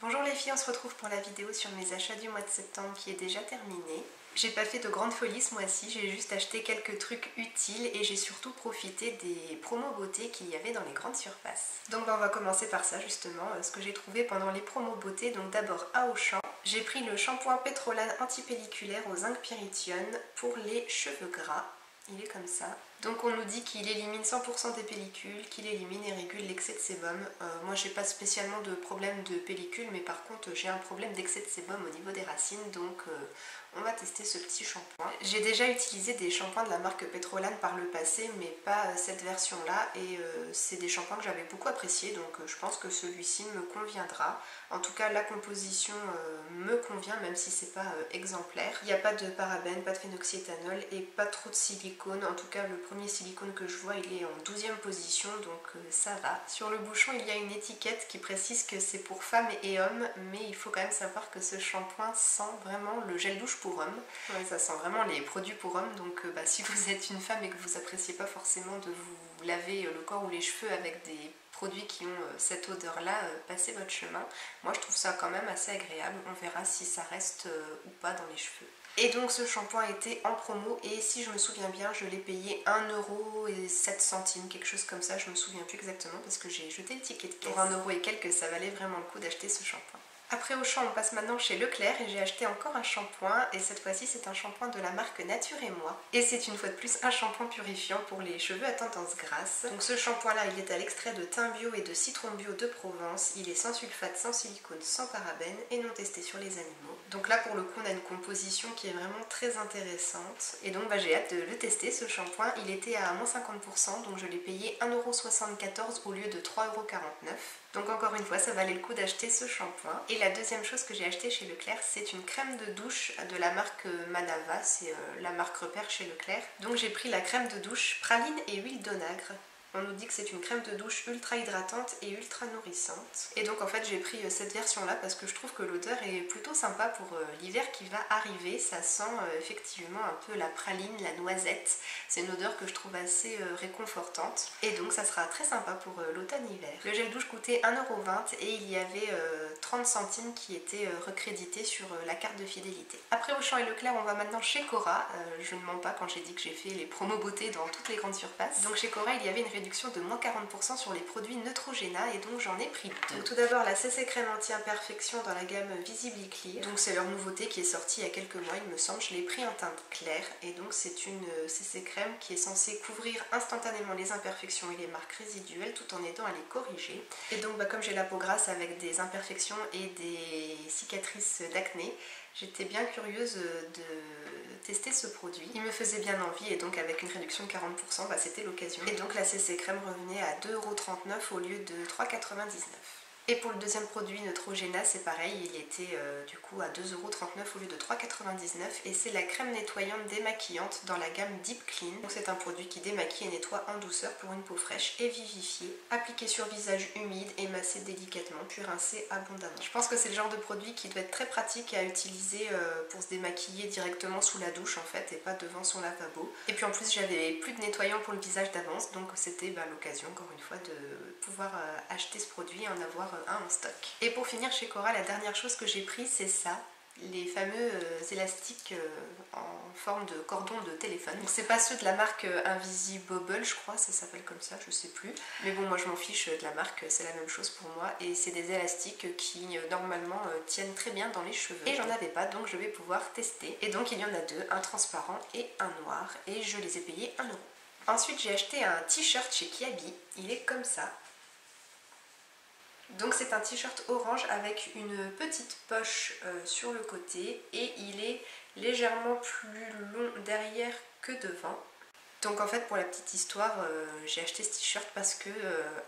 Bonjour les filles, on se retrouve pour la vidéo sur mes achats du mois de septembre qui est déjà terminée. J'ai pas fait de grandes folies ce mois-ci, j'ai juste acheté quelques trucs utiles et j'ai surtout profité des promos beauté qu'il y avait dans les grandes surfaces. Donc on va commencer par ça justement, ce que j'ai trouvé pendant les promos beauté. Donc d'abord à Auchan, j'ai pris le shampoing Pétrolane antipelliculaire au zinc pyrithione pour les cheveux gras. Il est comme ça. Donc on nous dit qu'il élimine 100% des pellicules, qu'il élimine et régule l'excès de sébum. Moi j'ai pas spécialement de problème de pellicule, mais par contre j'ai un problème d'excès de sébum au niveau des racines, donc on va tester ce petit shampoing. J'ai déjà utilisé des shampoings de la marque Pétrolane par le passé, mais pas cette version là, et c'est des shampoings que j'avais beaucoup appréciés, donc je pense que celui-ci me conviendra. En tout cas la composition me convient, même si c'est pas exemplaire. Il n'y a pas de parabènes, pas de phénoxyéthanol et pas trop de silicone. En tout cas le premier silicone que je vois il est en 12e position, donc ça va. Sur le bouchon il y a une étiquette qui précise que c'est pour femmes et hommes, mais il faut quand même savoir que ce shampoing sent vraiment le gel douche pour hommes. Ouais, ça sent vraiment les produits pour hommes, donc si vous êtes une femme et que vous appréciez pas forcément de vous laver le corps ou les cheveux avec des produits qui ont cette odeur là, passez votre chemin. Moi je trouve ça quand même assez agréable, on verra si ça reste ou pas dans les cheveux. Et donc ce shampoing était en promo et si je me souviens bien je l'ai payé 1,07 €, quelque chose comme ça, je me souviens plus exactement parce que j'ai jeté le ticket de caisse. Pour 1 € et quelques ça valait vraiment le coup d'acheter ce shampoing. Après Auchan on passe maintenant chez Leclerc et j'ai acheté encore un shampoing et cette fois-ci c'est un shampoing de la marque Nature et Moi. Et c'est une fois de plus un shampoing purifiant pour les cheveux à tendance grasse. Donc ce shampoing là il est à l'extrait de thym bio et de citron bio de Provence. Il est sans sulfate, sans silicone, sans parabènes et non testé sur les animaux. Donc là pour le coup on a une composition qui est vraiment très intéressante. Et donc j'ai hâte de le tester ce shampoing. Il était à moins 50% donc je l'ai payé 1,74 € au lieu de 3,49 €. Donc encore une fois ça valait le coup d'acheter ce shampoing. Et la deuxième chose que j'ai acheté chez Leclerc c'est une crème de douche de la marque Manava, c'est la marque repère chez Leclerc. Donc j'ai pris la crème de douche praline et huile d'onagre. On nous dit que c'est une crème de douche ultra hydratante et ultra nourrissante. Et donc en fait j'ai pris cette version là parce que je trouve que l'odeur est plutôt sympa pour l'hiver qui va arriver. Ça sent effectivement un peu la praline, la noisette. C'est une odeur que je trouve assez réconfortante. Et donc ça sera très sympa pour l'automne-hiver. Le gel douche coûtait 1,20 € et il y avait 30 centimes qui étaient recrédités sur la carte de fidélité. Après Auchan et Leclerc on va maintenant chez Cora. Je ne mens pas quand j'ai dit que j'ai fait les promos beauté dans toutes les grandes surfaces. Donc chez Cora il y avait une réduction de moins 40% sur les produits Neutrogena et donc j'en ai pris deux. Donc tout d'abord la CC crème anti-imperfection dans la gamme Visibly Clear. Donc c'est leur nouveauté qui est sortie il y a quelques mois il me semble. Je l'ai pris en teinte claire et donc c'est une CC crème qui est censée couvrir instantanément les imperfections et les marques résiduelles tout en aidant à les corriger. Et donc comme j'ai la peau grasse avec des imperfections et des cicatrices d'acné, j'étais bien curieuse de tester ce produit. Il me faisait bien envie et donc avec une réduction de 40%, c'était l'occasion. Et donc la CC crème revenait à 2,39 € au lieu de 3,99 €. Et pour le deuxième produit Neutrogena c'est pareil, il était du coup à 2,39 € au lieu de 3,99 € et c'est la crème nettoyante démaquillante dans la gamme Deep Clean. Donc c'est un produit qui démaquille et nettoie en douceur pour une peau fraîche et vivifiée, appliqué sur visage humide et massé délicatement puis rincé abondamment. Je pense que c'est le genre de produit qui doit être très pratique à utiliser pour se démaquiller directement sous la douche en fait et pas devant son lavabo. Et puis en plus j'avais plus de nettoyant pour le visage d'avance donc c'était l'occasion encore une fois de pouvoir acheter ce produit et en avoir un en stock. Et pour finir chez Cora, la dernière chose que j'ai pris c'est ça, les fameux élastiques en forme de cordon de téléphone. Donc c'est pas ceux de la marque Invisibobble, je crois, ça s'appelle comme ça, je sais plus. Mais bon, moi je m'en fiche de la marque, c'est la même chose pour moi. Et c'est des élastiques qui normalement tiennent très bien dans les cheveux. Et j'en avais pas, donc je vais pouvoir tester. Et donc il y en a deux, un transparent et un noir. Et je les ai payés 1 €. Ensuite j'ai acheté un t-shirt chez Kiabi, il est comme ça. Donc c'est un t-shirt orange avec une petite poche sur le côté et il est légèrement plus long derrière que devant. Donc en fait pour la petite histoire j'ai acheté ce t-shirt parce que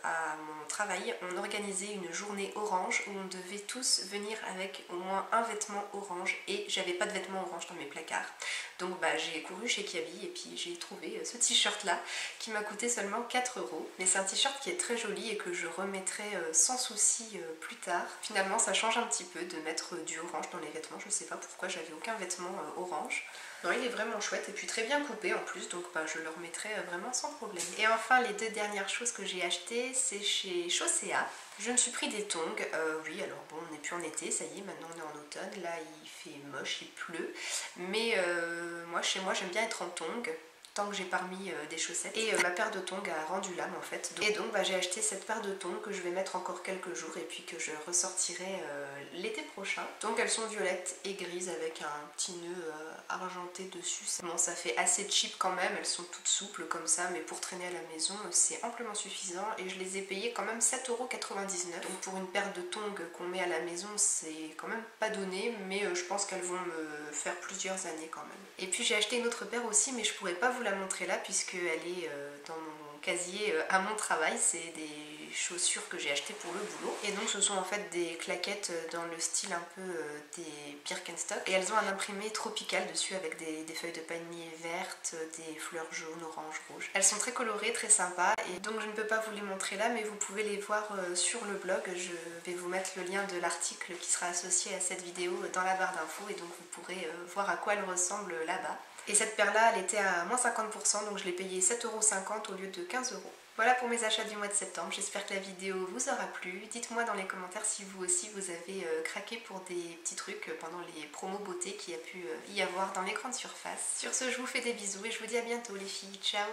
à mon travail on organisait une journée orange où on devait tous venir avec au moins un vêtement orange et j'avais pas de vêtements orange dans mes placards. Donc j'ai couru chez Kiabi et puis j'ai trouvé ce t-shirt là qui m'a coûté seulement 4 €. Mais c'est un t-shirt qui est très joli et que je remettrai sans souci plus tard. Finalement ça change un petit peu de mettre du orange dans les vêtements, je sais pas pourquoi j'avais aucun vêtement orange. Non, il est vraiment chouette et puis très bien coupé en plus, donc je le remettrai vraiment sans problème. Et enfin les deux dernières choses que j'ai achetées c'est chez Chaussea. Je me suis pris des tongs, oui alors bon on n'est plus en été, ça y est, maintenant on est en automne, là il fait moche, il pleut, mais moi chez moi j'aime bien être en tongs, tant que j'ai pas remis des chaussettes. Et ma paire de tongs a rendu l'âme en fait. Et donc j'ai acheté cette paire de tongs que je vais mettre encore quelques jours et puis que je ressortirai l'été prochain. Donc elles sont violettes et grises avec un petit nœud argenté dessus. Bon, ça fait assez cheap quand même, elles sont toutes souples comme ça, mais pour traîner à la maison c'est amplement suffisant et je les ai payées quand même 7,99 €. Donc pour une paire de tongs qu'on met à la maison c'est quand même pas donné, mais je pense qu'elles vont me faire plusieurs années quand même. Et puis j'ai acheté une autre paire aussi, mais je pourrais pas vous la montrer là puisqu'elle est dans mon casier à mon travail. C'est des chaussures que j'ai achetées pour le boulot et donc ce sont en fait des claquettes dans le style un peu des Birkenstock et elles ont un imprimé tropical dessus avec des feuilles de palmier vertes, des fleurs jaunes, orange, rouge. Elles sont très colorées, très sympas et donc je ne peux pas vous les montrer là, mais vous pouvez les voir sur le blog. Je vais vous mettre le lien de l'article qui sera associé à cette vidéo dans la barre d'infos et donc vous pourrez voir à quoi elles ressemblent là-bas. Et cette paire là elle était à moins 50%, donc je l'ai payée 7,50 € au lieu de 15 €. Voilà pour mes achats du mois de septembre, j'espère que la vidéo vous aura plu. Dites-moi dans les commentaires si vous aussi vous avez craqué pour des petits trucs pendant les promos beauté qu'il y a pu y avoir dans les grandes surfaces. Sur ce, je vous fais des bisous et je vous dis à bientôt les filles, ciao!